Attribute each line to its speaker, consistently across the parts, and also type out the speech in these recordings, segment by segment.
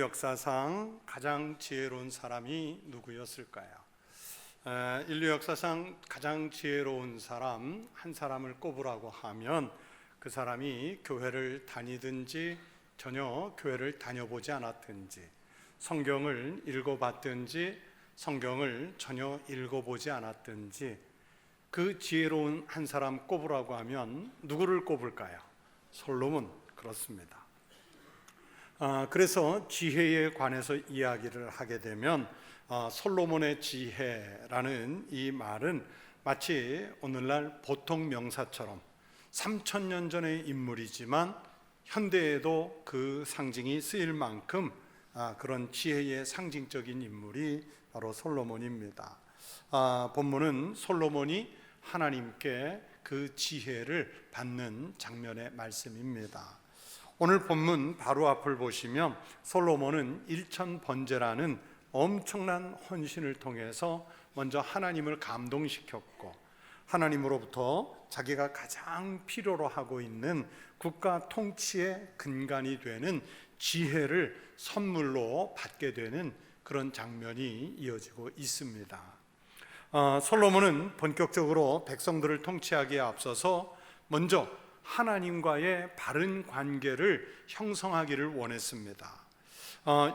Speaker 1: 역사상 가장 지혜로운 사람이 누구였을까요? 인류 역사상 가장 지혜로운 사람 한 사람을 꼽으라고 하면 그 사람이 교회를 다니든지 전혀 교회를 다녀보지 않았든지 성경을 읽어봤든지 성경을 전혀 읽어보지 않았든지 그 지혜로운 한 사람 꼽으라고 하면 누구를 꼽을까요? 솔로몬. 그렇습니다. 그래서 지혜에 관해서 이야기를 하게 되면 솔로몬의 지혜라는 이 말은 마치 오늘날 보통 명사처럼 3000년 전의 인물이지만 현대에도 그 상징이 쓰일 만큼 그런 지혜의 상징적인 인물이 바로 솔로몬입니다. 본문은 솔로몬이 하나님께 그 지혜를 받는 장면의 말씀입니다. 오늘 본문 바로 앞을 보시면 솔로몬은 일천번제라는 엄청난 헌신을 통해서 먼저 하나님을 감동시켰고 하나님으로부터 자기가 가장 필요로 하고 있는 국가 통치의 근간이 되는 지혜를 선물로 받게 되는 그런 장면이 이어지고 있습니다. 솔로몬은 본격적으로 백성들을 통치하기에 앞서서 먼저 하나님과의 바른 관계를 형성하기를 원했습니다.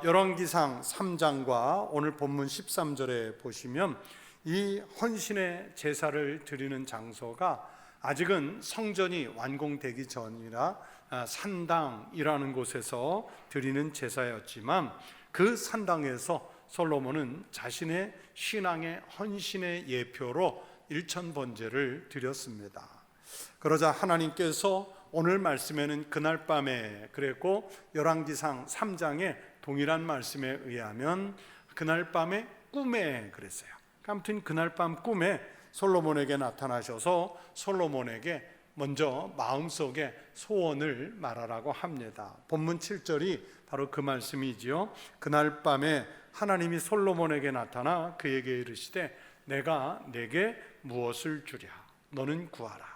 Speaker 1: 열왕기상 3장과 오늘 본문 13절에 보시면 이 헌신의 제사를 드리는 장소가 아직은 성전이 완공되기 전이라 산당이라는 곳에서 드리는 제사였지만 그 산당에서 솔로몬은 자신의 신앙의 헌신의 예표로 일천번제를 드렸습니다. 그러자 하나님께서 오늘 말씀에는 그날 밤에 그랬고 열왕기상 3장의 동일한 말씀에 의하면 그날 밤에 꿈에 그랬어요. 아무튼 그날 밤 꿈에 솔로몬에게 나타나셔서 솔로몬에게 먼저 마음속에 소원을 말하라고 합니다. 본문 7절이 바로 그 말씀이지요. 그날 밤에 하나님이 솔로몬에게 나타나 그에게 이르시되 내가 내게 무엇을 주랴 너는 구하라.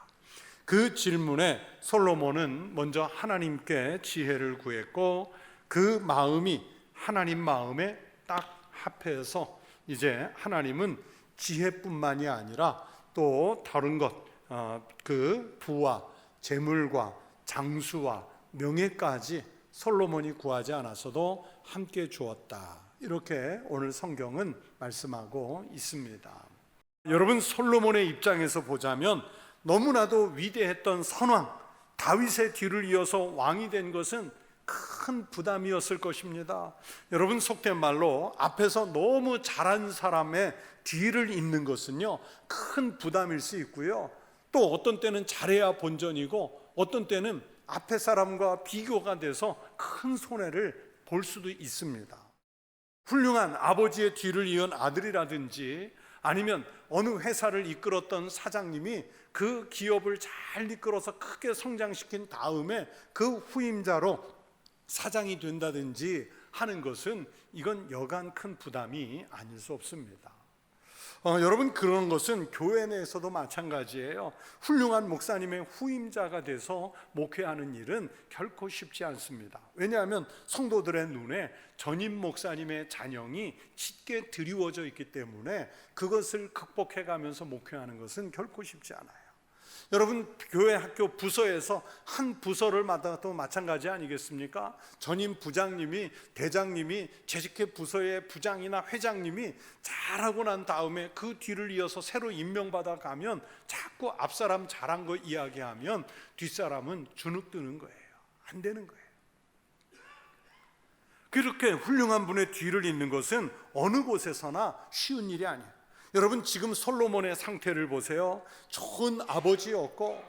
Speaker 1: 그 질문에 솔로몬은 먼저 하나님께 지혜를 구했고 그 마음이 하나님 마음에 딱 합해서 이제 하나님은 지혜뿐만이 아니라 또 다른 것, 그 부와 재물과 장수와 명예까지 솔로몬이 구하지 않았어도 함께 주었다. 이렇게 오늘 성경은 말씀하고 있습니다. 여러분, 솔로몬의 입장에서 보자면 너무나도 위대했던 선왕 다윗의 뒤를 이어서 왕이 된 것은 큰 부담이었을 것입니다. 여러분, 속된 말로 앞에서 너무 잘한 사람의 뒤를 잇는 것은요 큰 부담일 수 있고요, 또 어떤 때는 잘해야 본전이고 어떤 때는 앞에 사람과 비교가 돼서 큰 손해를 볼 수도 있습니다. 훌륭한 아버지의 뒤를 이은 아들이라든지 아니면 어느 회사를 이끌었던 사장님이 그 기업을 잘 이끌어서 크게 성장시킨 다음에 그 후임자로 사장이 된다든지 하는 것은 이건 여간 큰 부담이 아닐 수 없습니다. 여러분, 그런 것은 교회 내에서도 마찬가지예요. 훌륭한 목사님의 후임자가 돼서 목회하는 일은 결코 쉽지 않습니다. 왜냐하면 성도들의 눈에 전임 목사님의 잔영이 짙게 드리워져 있기 때문에 그것을 극복해 가면서 목회하는 것은 결코 쉽지 않아요. 여러분, 교회 학교 부서에서 한 부서를 맡아도 마찬가지 아니겠습니까? 전임 부장님이 대장님이 재직회 부서의 부장이나 회장님이 잘하고 난 다음에 그 뒤를 이어서 새로 임명받아 가면 자꾸 앞사람 잘한 거 이야기하면 뒷사람은 주눅드는 거예요. 안 되는 거예요. 그렇게 훌륭한 분의 뒤를 잇는 것은 어느 곳에서나 쉬운 일이 아니에요. 여러분, 지금 솔로몬의 상태를 보세요. 좋은 아버지였고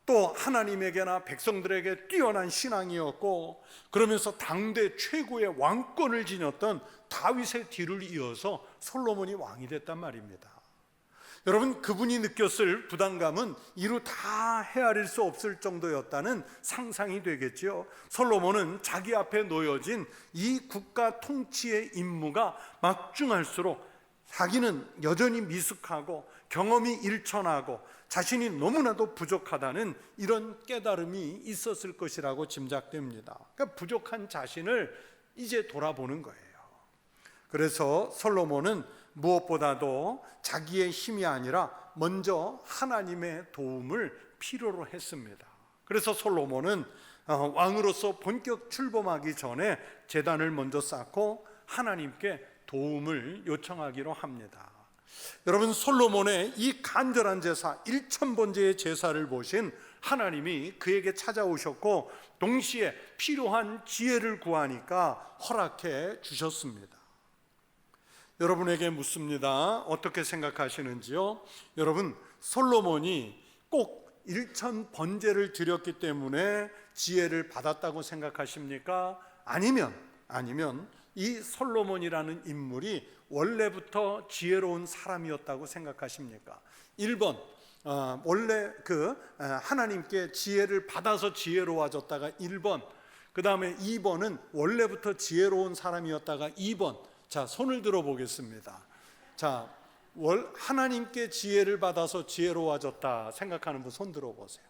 Speaker 1: 또 하나님에게나 백성들에게 뛰어난 신앙이었고 그러면서 당대 최고의 왕권을 지녔던 다윗의 뒤를 이어서 솔로몬이 왕이 됐단 말입니다. 여러분, 그분이 느꼈을 부담감은 이루 다 헤아릴 수 없을 정도였다는 상상이 되겠지요. 솔로몬은 자기 앞에 놓여진 이 국가 통치의 임무가 막중할수록 자기는 여전히 미숙하고 경험이 일천하고 자신이 너무나도 부족하다는 이런 깨달음이 있었을 것이라고 짐작됩니다. 그러니까 부족한 자신을 이제 돌아보는 거예요. 그래서 솔로몬은 무엇보다도 자기의 힘이 아니라 먼저 하나님의 도움을 필요로 했습니다. 그래서 솔로몬은 왕으로서 본격 출범하기 전에 제단을 먼저 쌓고 하나님께 도움을 요청하기로 합니다. 여러분, 솔로몬의 이 간절한 제사, 1000번째의 제사를 보신 하나님이 그에게 찾아오셨고 동시에 필요한 지혜를 구하니까 허락해 주셨습니다. 여러분에게 묻습니다. 어떻게 생각하시는지요? 여러분, 솔로몬이 꼭 1000번제를 드렸기 때문에 지혜를 받았다고 생각하십니까? 아니면 이 솔로몬이라는 인물이 원래부터 지혜로운 사람이었다고 생각하십니까? 1번, 원래 하나님께 지혜를 받아서 지혜로워졌다가 1번, 그 다음에 2번은 원래부터 지혜로운 사람이었다가 2번. 자, 손을 들어 보겠습니다. 자, 하나님께 지혜를 받아서 지혜로워졌다 생각하는 분 손 들어 보세요.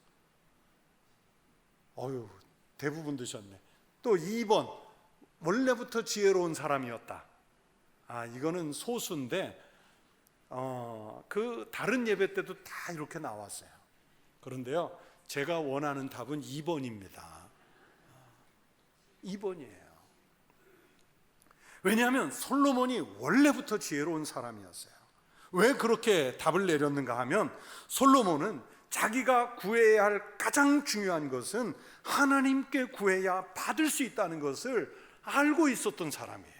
Speaker 1: 대부분 드셨네. 또 2번, 원래부터 지혜로운 사람이었다. 이거는 소수인데 그 다른 예배 때도 다 이렇게 나왔어요. 그런데요, 제가 원하는 답은 2번입니다. 2번이에요. 왜냐하면 솔로몬이 원래부터 지혜로운 사람이었어요. 왜 그렇게 답을 내렸는가 하면 솔로몬은 자기가 구해야 할 가장 중요한 것은 하나님께 구해야 받을 수 있다는 것을 알고 있었던 사람이에요.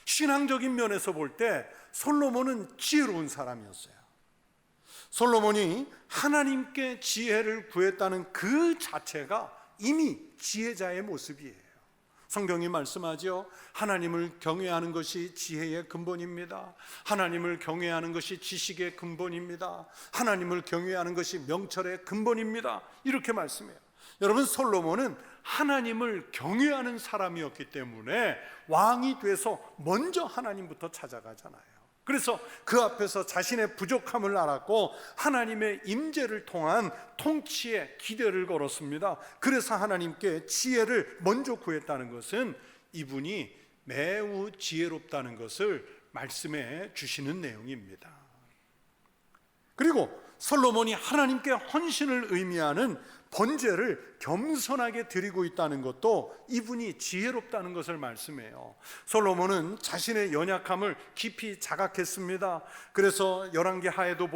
Speaker 1: 신앙적인 면에서 볼 때 솔로몬은 지혜로운 사람이었어요. 솔로몬이 하나님께 지혜를 구했다는 그 자체가 이미 지혜자의 모습이에요. 성경이 말씀하죠. 하나님을 경외하는 것이 지혜의 근본입니다. 하나님을 경외하는 것이 지식의 근본입니다. 하나님을 경외하는 것이 명철의 근본입니다. 이렇게 말씀해요. 여러분, 솔로몬은 하나님을 경외하는 사람이었기 때문에 왕이 돼서 먼저 하나님부터 찾아가잖아요. 그래서 그 앞에서 자신의 부족함을 알았고 하나님의 임재를 통한 통치에 기대를 걸었습니다. 그래서 하나님께 지혜를 먼저 구했다는 것은 이분이 매우 지혜롭다는 것을 말씀해 주시는 내용입니다. 그리고 솔로몬이 하나님께 헌신을 의미하는 번제를 겸손하게 드리고 있다는 것도 이분이 지혜롭다는 것을 말씀해요. 솔로몬은 자신의 연약함을 깊이 자각했습니다. 그래서 열왕기 상에도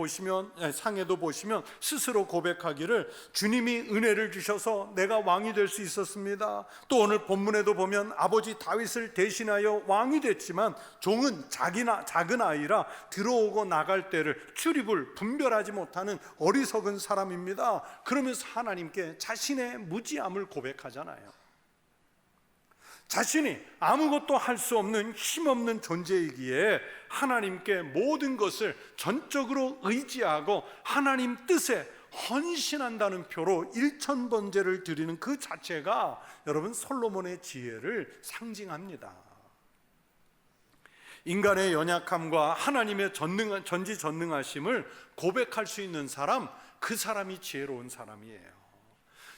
Speaker 1: 보시면 스스로 고백하기를 주님이 은혜를 주셔서 내가 왕이 될 수 있었습니다. 또 오늘 본문에도 보면 아버지 다윗을 대신하여 왕이 됐지만 종은 작은 아이라 들어오고 나갈 때를 출입을 분별하지 못하는 어리석은 사람입니다. 그러면서 하나님께 자신의 무지함을 고백하잖아요. 자신이 아무것도 할 수 없는 힘없는 존재이기에 하나님께 모든 것을 전적으로 의지하고 하나님 뜻에 헌신한다는 표로 1000번제를 드리는 그 자체가 여러분 솔로몬의 지혜를 상징합니다. 인간의 연약함과 하나님의 전지전능하심을 고백할 수 있는 사람, 그 사람이 지혜로운 사람이에요.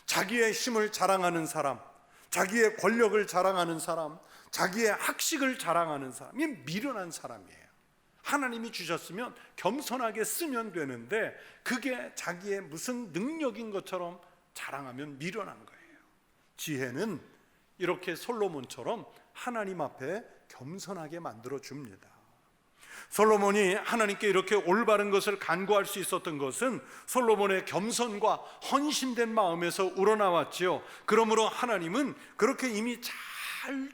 Speaker 1: 자기의 힘을 자랑하는 사람, 자기의 권력을 자랑하는 사람, 자기의 학식을 자랑하는 사람이 미련한 사람이에요. 하나님이 주셨으면 겸손하게 쓰면 되는데 그게 자기의 무슨 능력인 것처럼 자랑하면 미련한 거예요. 지혜는 이렇게 솔로몬처럼 하나님 앞에 겸손하게 만들어 줍니다. 솔로몬이 하나님께 이렇게 올바른 것을 간구할 수 있었던 것은 솔로몬의 겸손과 헌신된 마음에서 우러나왔지요. 그러므로 하나님은 그렇게 이미 잘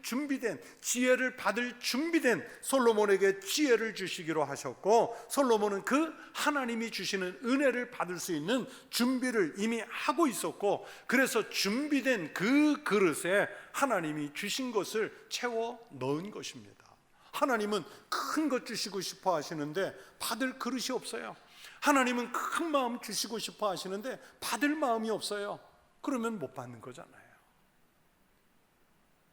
Speaker 1: 준비된 지혜를 받을 준비된 솔로몬에게 지혜를 주시기로 하셨고, 솔로몬은 그 하나님이 주시는 은혜를 받을 수 있는 준비를 이미 하고 있었고, 그래서 준비된 그 그릇에 하나님이 주신 것을 채워 넣은 것입니다. 하나님은 큰 것 주시고 싶어 하시는데 받을 그릇이 없어요. 하나님은 큰 마음 주시고 싶어 하시는데 받을 마음이 없어요. 그러면 못 받는 거잖아요.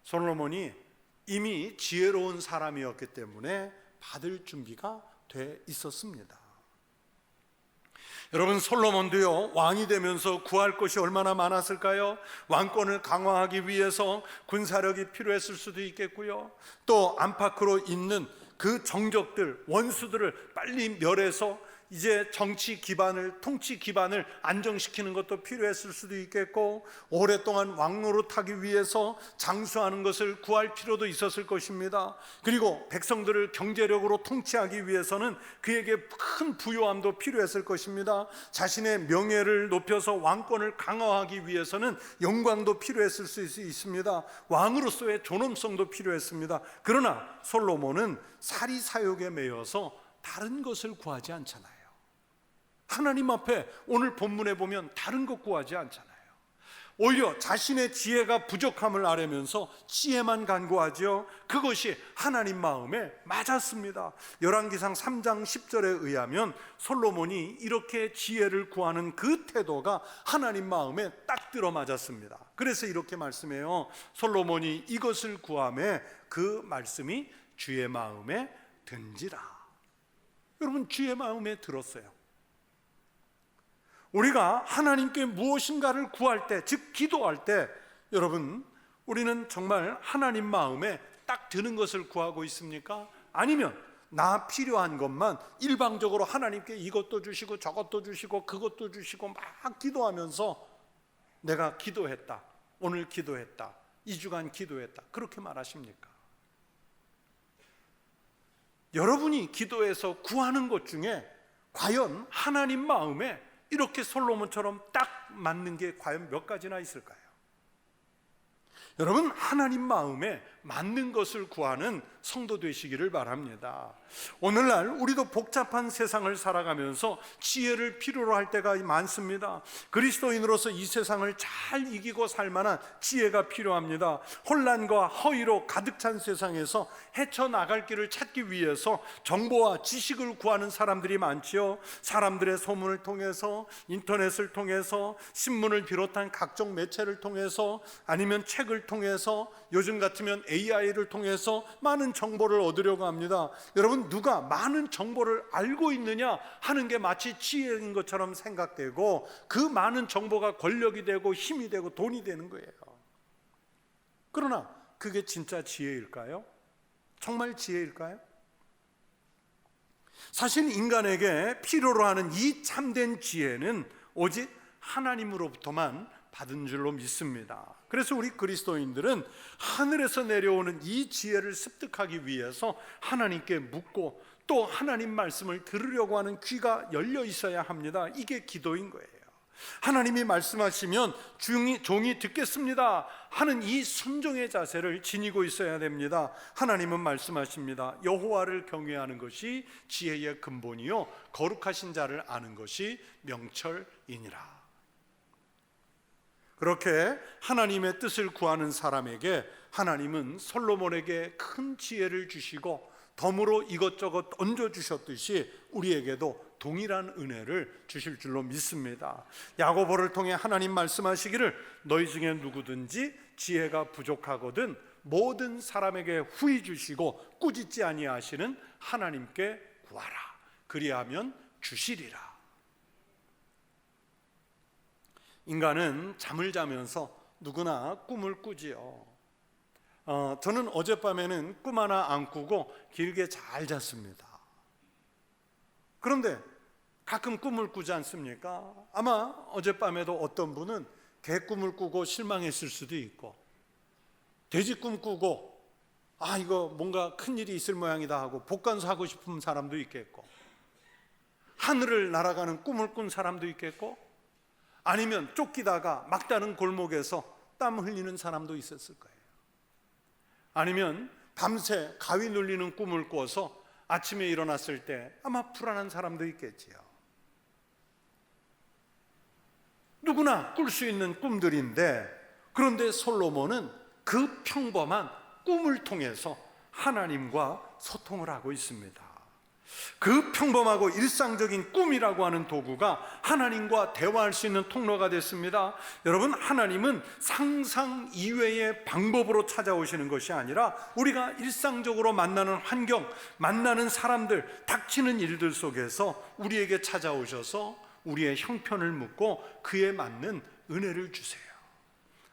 Speaker 1: 솔로몬이 이미 지혜로운 사람이었기 때문에 받을 준비가 돼 있었습니다. 여러분, 솔로몬도요, 왕이 되면서 구할 것이 얼마나 많았을까요? 왕권을 강화하기 위해서 군사력이 필요했을 수도 있겠고요, 또 안팎으로 있는 그 정적들, 원수들을 빨리 멸해서 이제 정치 기반을, 통치 기반을 안정시키는 것도 필요했을 수도 있겠고, 오랫동안 왕노릇하기 위해서 장수하는 것을 구할 필요도 있었을 것입니다. 그리고 백성들을 경제력으로 통치하기 위해서는 그에게 큰 부요함도 필요했을 것입니다. 자신의 명예를 높여서 왕권을 강화하기 위해서는 영광도 필요했을 수 있습니다. 왕으로서의 존엄성도 필요했습니다. 그러나 솔로몬은 사리사욕에 매여서 다른 것을 구하지 않잖아요. 하나님 앞에 오늘 본문에 보면 다른 것 구하지 않잖아요. 오히려 자신의 지혜가 부족함을 아뢰면서 지혜만 간구하죠. 그것이 하나님 마음에 맞았습니다. 열왕기상 3장 10절에 의하면 솔로몬이 이렇게 지혜를 구하는 그 태도가 하나님 마음에 딱 들어맞았습니다. 그래서 이렇게 말씀해요. 솔로몬이 이것을 구하매 그 말씀이 주의 마음에 든지라. 여러분, 주의 마음에 들었어요. 우리가 하나님께 무엇인가를 구할 때, 즉 기도할 때, 여러분, 우리는 정말 하나님 마음에 딱 드는 것을 구하고 있습니까? 아니면 나 필요한 것만 일방적으로 하나님께 이것도 주시고 저것도 주시고 그것도 주시고 막 기도하면서 내가 기도했다, 오늘 기도했다, 2주간 기도했다, 그렇게 말하십니까? 여러분이 기도해서 구하는 것 중에 과연 하나님 마음에 이렇게 솔로몬처럼 딱 맞는 게 과연 몇 가지나 있을까요? 여러분, 하나님 마음에 맞는 것을 구하는 성도 되시기를 바랍니다. 오늘날 우리도 복잡한 세상을 살아가면서 지혜를 필요로 할 때가 많습니다. 그리스도인으로서 이 세상을 잘 이기고 살 만한 지혜가 필요합니다. 혼란과 허위로 가득 찬 세상에서 헤쳐나갈 길을 찾기 위해서 정보와 지식을 구하는 사람들이 많지요. 사람들의 소문을 통해서, 인터넷을 통해서, 신문을 비롯한 각종 매체를 통해서, 아니면 책을 통해서, 요즘 같으면 AI를 통해서 많은 정보를 얻으려고 합니다. 여러분, 누가 많은 정보를 알고 있느냐 하는 게 마치 지혜인 것처럼 생각되고, 그 많은 정보가 권력이 되고 힘이 되고 돈이 되는 거예요. 그러나 그게 진짜 지혜일까요? 정말 지혜일까요? 사실 인간에게 필요로 하는 이 참된 지혜는 오직 하나님으로부터만 받은 줄로 믿습니다. 그래서 우리 그리스도인들은 하늘에서 내려오는 이 지혜를 습득하기 위해서 하나님께 묻고, 또 하나님 말씀을 들으려고 하는 귀가 열려 있어야 합니다. 이게 기도인 거예요. 하나님이 말씀하시면 종이 듣겠습니다 하는 이 순종의 자세를 지니고 있어야 됩니다. 하나님은 말씀하십니다. 여호와를 경외하는 것이 지혜의 근본이요 거룩하신 자를 아는 것이 명철이니라. 그렇게 하나님의 뜻을 구하는 사람에게 하나님은 솔로몬에게 큰 지혜를 주시고, 덤으로 이것저것 얹어주셨듯이 우리에게도 동일한 은혜를 주실 줄로 믿습니다. 야고보를 통해 하나님 말씀하시기를, 너희 중에 누구든지 지혜가 부족하거든 모든 사람에게 후히 주시고 꾸짖지 아니하시는 하나님께 구하라, 그리하면 주시리라. 인간은 잠을 자면서 누구나 꿈을 꾸지요. 저는 어젯밤에는 꿈 하나 안 꾸고 길게 잘 잤습니다. 그런데 가끔 꿈을 꾸지 않습니까? 아마 어젯밤에도 어떤 분은 개 꿈을 꾸고 실망했을 수도 있고, 돼지 꿈 꾸고 이거 뭔가 큰일이 있을 모양이다 하고 복간수 하고 싶은 사람도 있겠고, 하늘을 날아가는 꿈을 꾼 사람도 있겠고, 아니면 쫓기다가 막다른 골목에서 땀 흘리는 사람도 있었을 거예요. 아니면 밤새 가위 눌리는 꿈을 꿔서 아침에 일어났을 때 아마 불안한 사람도 있겠지요. 누구나 꿀 수 있는 꿈들인데, 그런데 솔로몬은 그 평범한 꿈을 통해서 하나님과 소통을 하고 있습니다. 그 평범하고 일상적인 꿈이라고 하는 도구가 하나님과 대화할 수 있는 통로가 됐습니다. 여러분, 하나님은 상상 이외의 방법으로 찾아오시는 것이 아니라 우리가 일상적으로 만나는 환경, 만나는 사람들, 닥치는 일들 속에서 우리에게 찾아오셔서 우리의 형편을 묻고 그에 맞는 은혜를 주세요.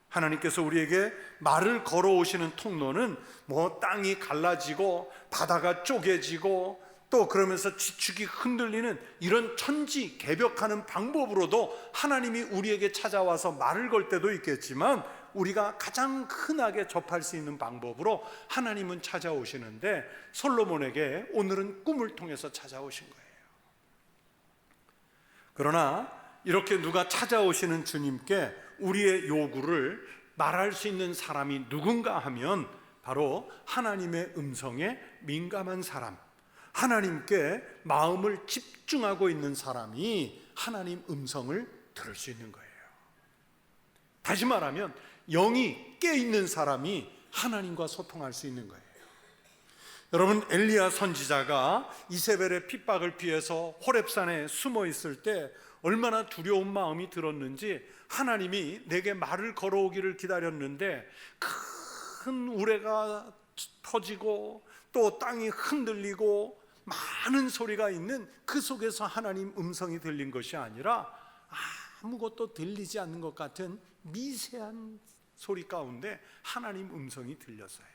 Speaker 1: 하나님께서 우리에게 말을 걸어오시는 통로는 뭐 땅이 갈라지고 바다가 쪼개지고 또 그러면서 지축이 흔들리는 이런 천지개벽하는 방법으로도 하나님이 우리에게 찾아와서 말을 걸 때도 있겠지만, 우리가 가장 흔하게 접할 수 있는 방법으로 하나님은 찾아오시는데, 솔로몬에게 오늘은 꿈을 통해서 찾아오신 거예요. 그러나 이렇게 누가 찾아오시는 주님께 우리의 요구를 말할 수 있는 사람이 누군가 하면 바로 하나님의 음성에 민감한 사람, 하나님께 마음을 집중하고 있는 사람이 하나님 음성을 들을 수 있는 거예요. 다시 말하면 영이 깨있는 사람이 하나님과 소통할 수 있는 거예요. 여러분, 엘리야 선지자가 이세벨의 핍박을 피해서 호렙산에 숨어 있을 때 얼마나 두려운 마음이 들었는지, 하나님이 내게 말을 걸어오기를 기다렸는데 큰 우레가 터지고 또 땅이 흔들리고 많은 소리가 있는 그 속에서 하나님 음성이 들린 것이 아니라 아무것도 들리지 않는 것 같은 미세한 소리 가운데 하나님 음성이 들렸어요.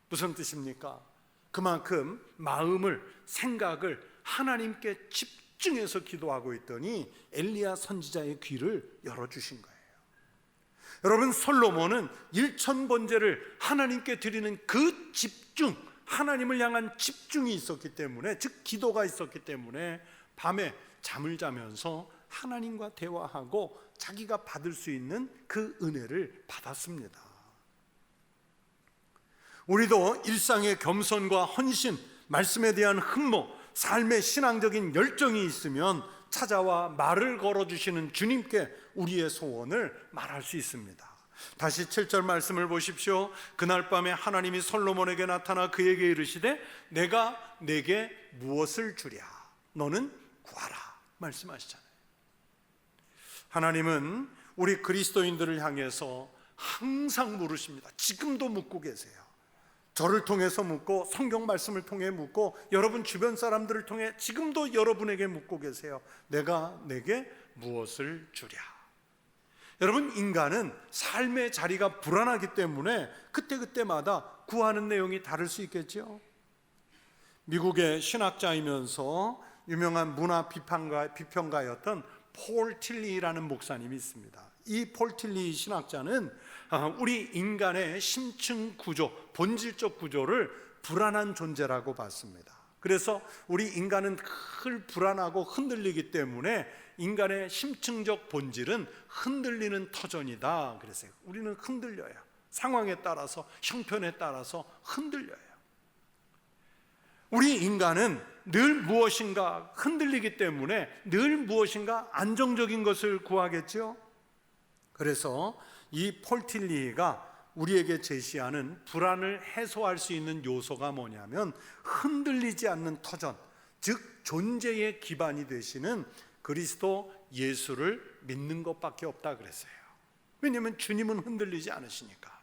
Speaker 1: 무슨 뜻입니까? 그만큼 마음을, 생각을 하나님께 집중해서 기도하고 있더니 엘리야 선지자의 귀를 열어주신 거예요. 여러분, 솔로몬은 일천번제를 하나님께 드리는 그 집중, 하나님을 향한 집중이 있었기 때문에, 즉 기도가 있었기 때문에 밤에 잠을 자면서 하나님과 대화하고 자기가 받을 수 있는 그 은혜를 받았습니다. 우리도 일상의 겸손과 헌신, 말씀에 대한 흠모, 삶의 신앙적인 열정이 있으면 찾아와 말을 걸어주시는 주님께 우리의 소원을 말할 수 있습니다. 다시 7절 말씀을 보십시오. 그날 밤에 하나님이 솔로몬에게 나타나 그에게 이르시되 내가 내게 무엇을 주랴? 너는 구하라 말씀하시잖아요. 하나님은 우리 그리스도인들을 향해서 항상 물으십니다. 지금도 묻고 계세요. 저를 통해서 묻고 성경 말씀을 통해 묻고 여러분 주변 사람들을 통해 지금도 여러분에게 묻고 계세요. 내가 내게 무엇을 주랴? 여러분, 인간은 삶의 자리가 불안하기 때문에 그때그때마다 구하는 내용이 다를 수 있겠죠. 미국의 신학자이면서 유명한 문화 비평가였던 폴 틸리라는 목사님이 있습니다. 이 폴 틸리 신학자는 우리 인간의 심층 구조, 본질적 구조를 불안한 존재라고 봤습니다. 그래서 우리 인간은 늘 불안하고 흔들리기 때문에 인간의 심층적 본질은 흔들리는 터전이다 그랬어요. 우리는 흔들려요. 상황에 따라서, 형편에 따라서 흔들려요. 우리 인간은 늘 무엇인가 흔들리기 때문에 늘 무엇인가 안정적인 것을 구하겠죠. 그래서 이 폴 틸리가 우리에게 제시하는 불안을 해소할 수 있는 요소가 뭐냐면 흔들리지 않는 터전, 즉 존재의 기반이 되시는 그리스도 예수를 믿는 것밖에 없다 그랬어요. 왜냐하면 주님은 흔들리지 않으시니까.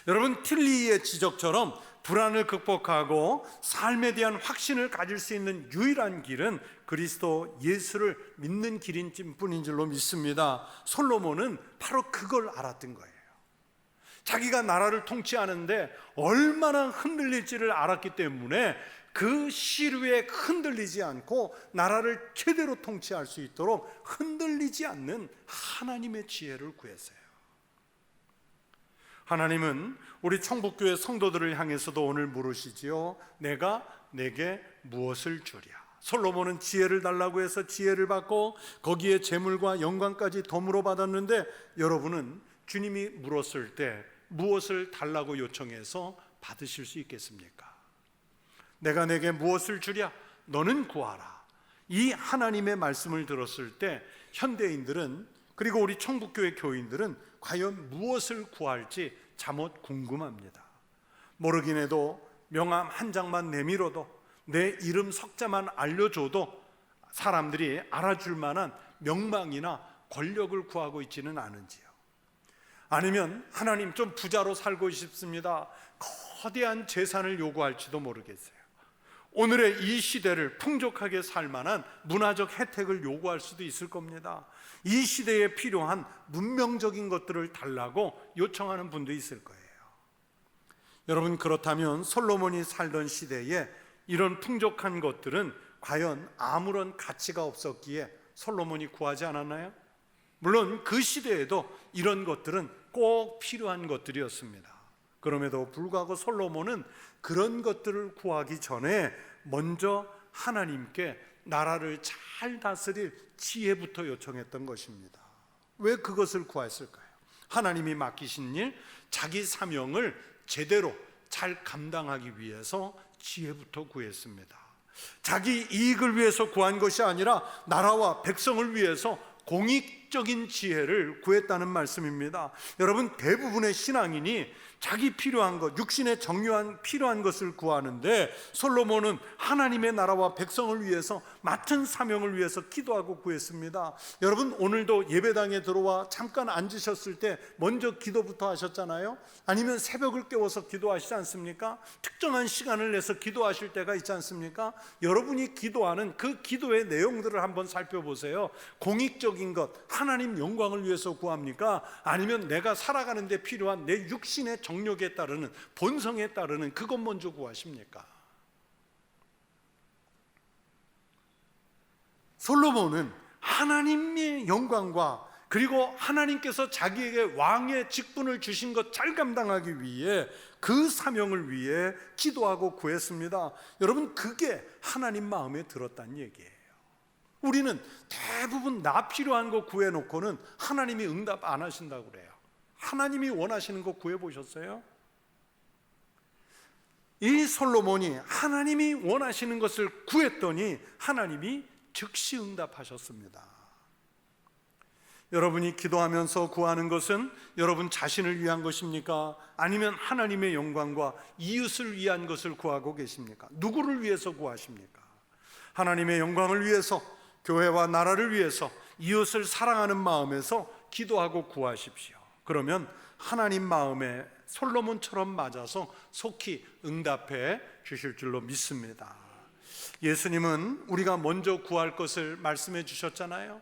Speaker 1: 여러분, 틸리의 지적처럼 불안을 극복하고 삶에 대한 확신을 가질 수 있는 유일한 길은 그리스도 예수를 믿는 길인 뿐인 줄로 믿습니다. 솔로몬은 바로 그걸 알았던 거예요. 자기가 나라를 통치하는데 얼마나 흔들릴지를 알았기 때문에 그 시류에 흔들리지 않고 나라를 제대로 통치할 수 있도록 흔들리지 않는 하나님의 지혜를 구했어요. 하나님은 우리 청북교회 성도들을 향해서도 오늘 물으시지요. 내가 내게 무엇을 주랴? 솔로몬은 지혜를 달라고 해서 지혜를 받고 거기에 재물과 영광까지 덤으로 받았는데, 여러분은 주님이 물었을 때 무엇을 달라고 요청해서 받으실 수 있겠습니까? 내가 내게 무엇을 주랴? 너는 구하라. 이 하나님의 말씀을 들었을 때 현대인들은, 그리고 우리 청북교회 교인들은 과연 무엇을 구할지 잠옷 궁금합니다. 모르긴 해도 명함 한 장만 내밀어도, 내 이름 석자만 알려줘도 사람들이 알아줄 만한 명망이나 권력을 구하고 있지는 않은지요. 아니면 하나님 좀 부자로 살고 싶습니다. 거대한 재산을 요구할지도 모르겠어요. 오늘의 이 시대를 풍족하게 살 만한 문화적 혜택을 요구할 수도 있을 겁니다. 이 시대에 필요한 문명적인 것들을 달라고 요청하는 분도 있을 거예요. 여러분, 그렇다면 솔로몬이 살던 시대에 이런 풍족한 것들은 과연 아무런 가치가 없었기에 솔로몬이 구하지 않았나요? 물론 그 시대에도 이런 것들은 꼭 필요한 것들이었습니다. 그럼에도 불구하고 솔로몬은 그런 것들을 구하기 전에 먼저 하나님께 나라를 잘 다스릴 지혜부터 요청했던 것입니다. 왜 그것을 구했을까요? 하나님이 맡기신 일, 자기 사명을 제대로 잘 감당하기 위해서 지혜부터 구했습니다. 자기 이익을 위해서 구한 것이 아니라 나라와 백성을 위해서 공익적인 지혜를 구했다는 말씀입니다. 여러분, 대부분의 신앙인이 자기 필요한 것, 육신의 정요한 필요한 것을 구하는데 솔로몬은 하나님의 나라와 백성을 위해서 맡은 사명을 위해서 기도하고 구했습니다. 여러분, 오늘도 예배당에 들어와 잠깐 앉으셨을 때 먼저 기도부터 하셨잖아요. 아니면 새벽을 깨워서 기도하시지 않습니까? 특정한 시간을 내서 기도하실 때가 있지 않습니까? 여러분이 기도하는 그 기도의 내용들을 한번 살펴보세요. 공익적인 것, 하나님 영광을 위해서 구합니까? 아니면 내가 살아가는 데 필요한 내 육신의 정욕에 따르는, 본성에 따르는 그것 먼저 구하십니까? 솔로몬은 하나님의 영광과 그리고 하나님께서 자기에게 왕의 직분을 주신 것 잘 감당하기 위해 그 사명을 위해 기도하고 구했습니다. 여러분, 그게 하나님 마음에 들었다는 얘기예요. 우리는 대부분 나 필요한 거 구해놓고는 하나님이 응답 안 하신다고 그래요. 하나님이 원하시는 거 구해보셨어요? 이 솔로몬이 하나님이 원하시는 것을 구했더니 하나님이 즉시 응답하셨습니다. 여러분이 기도하면서 구하는 것은 여러분 자신을 위한 것입니까? 아니면 하나님의 영광과 이웃을 위한 것을 구하고 계십니까? 누구를 위해서 구하십니까? 하나님의 영광을 위해서, 교회와 나라를 위해서, 이웃을 사랑하는 마음에서 기도하고 구하십시오. 그러면 하나님 마음에 솔로몬처럼 맞아서 속히 응답해 주실 줄로 믿습니다. 예수님은 우리가 먼저 구할 것을 말씀해 주셨잖아요.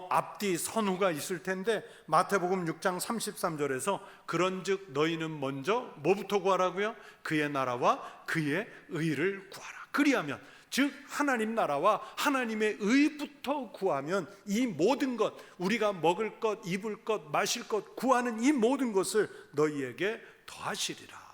Speaker 1: 앞뒤 선후가 있을 텐데 마태복음 6장 33절에서 그런즉 너희는 먼저 뭐부터 구하라고요? 그의 나라와 그의 의를 구하라. 그리하면, 즉 하나님 나라와 하나님의 의부터 구하면 이 모든 것, 우리가 먹을 것, 입을 것, 마실 것 구하는 이 모든 것을 너희에게 더하시리라.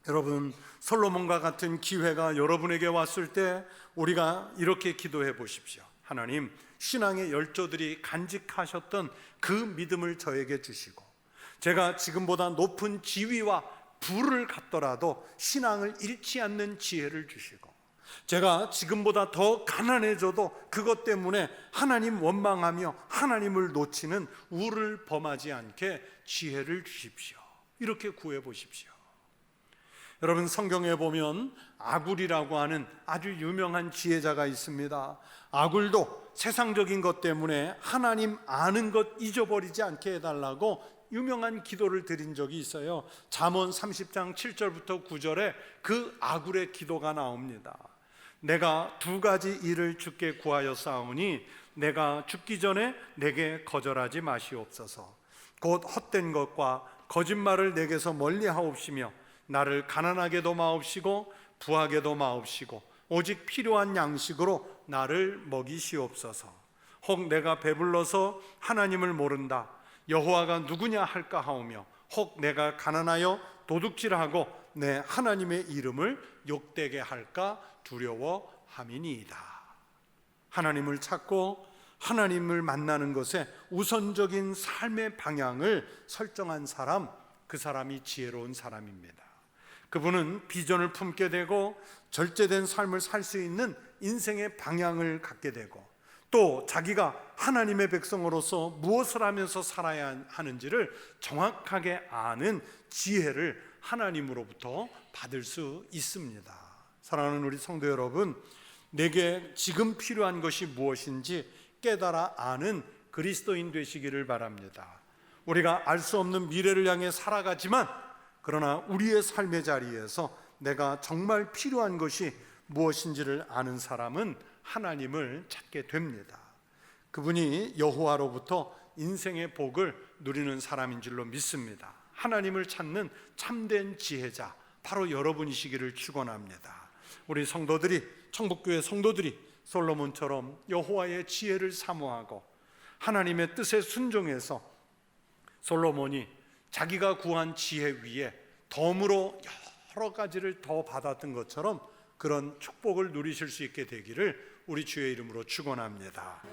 Speaker 1: 여러분, 솔로몬과 같은 기회가 여러분에게 왔을 때 우리가 이렇게 기도해 보십시오. 하나님, 신앙의 열조들이 간직하셨던 그 믿음을 저에게 주시고, 제가 지금보다 높은 지위와 부를 갖더라도 신앙을 잃지 않는 지혜를 주시고, 제가 지금보다 더 가난해져도 그것 때문에 하나님 원망하며 하나님을 놓치는 우를 범하지 않게 지혜를 주십시오. 이렇게 구해 보십시오. 여러분, 성경에 보면 아굴이라고 하는 아주 유명한 지혜자가 있습니다. 아굴도 세상적인 것 때문에 하나님 아는 것 잊어버리지 않게 해달라고 유명한 기도를 드린 적이 있어요. 잠언 30장 7절부터 9절에 그 아굴의 기도가 나옵니다. 내가 두 가지 일을 주께 구하였사오니 내가 죽기 전에 내게 거절하지 마시옵소서. 곧 헛된 것과 거짓말을 내게서 멀리하옵시며 나를 가난하게도 마옵시고 부하게도 마옵시고 오직 필요한 양식으로 나를 먹이시옵소서. 혹 내가 배불러서 하나님을 모른다, 여호와가 누구냐 할까 하오며, 혹 내가 가난하여 도둑질하고 내 하나님의 이름을 욕되게 할까 두려워함이니이다. 하나님을 찾고 하나님을 만나는 것에 우선적인 삶의 방향을 설정한 사람, 그 사람이 지혜로운 사람입니다. 그분은 비전을 품게 되고 절제된 삶을 살 수 있는 인생의 방향을 갖게 되고, 또 자기가 하나님의 백성으로서 무엇을 하면서 살아야 하는지를 정확하게 아는 지혜를 하나님으로부터 받을 수 있습니다. 사랑하는 우리 성도 여러분, 내게 지금 필요한 것이 무엇인지 깨달아 아는 그리스도인 되시기를 바랍니다. 우리가 알 수 없는 미래를 향해 살아가지만, 그러나 우리의 삶의 자리에서 내가 정말 필요한 것이 무엇인지를 아는 사람은 하나님을 찾게 됩니다. 그분이 여호와로부터 인생의 복을 누리는 사람인 줄로 믿습니다. 하나님을 찾는 참된 지혜자, 바로 여러분이시기를 축원합니다. 우리 성도들이, 청북교회 성도들이 솔로몬처럼 여호와의 지혜를 사모하고 하나님의 뜻에 순종해서 솔로몬이 자기가 구한 지혜 위에 덤으로 여러 가지를 더 받았던 것처럼 그런 축복을 누리실 수 있게 되기를 우리 주의 이름으로 축원합니다.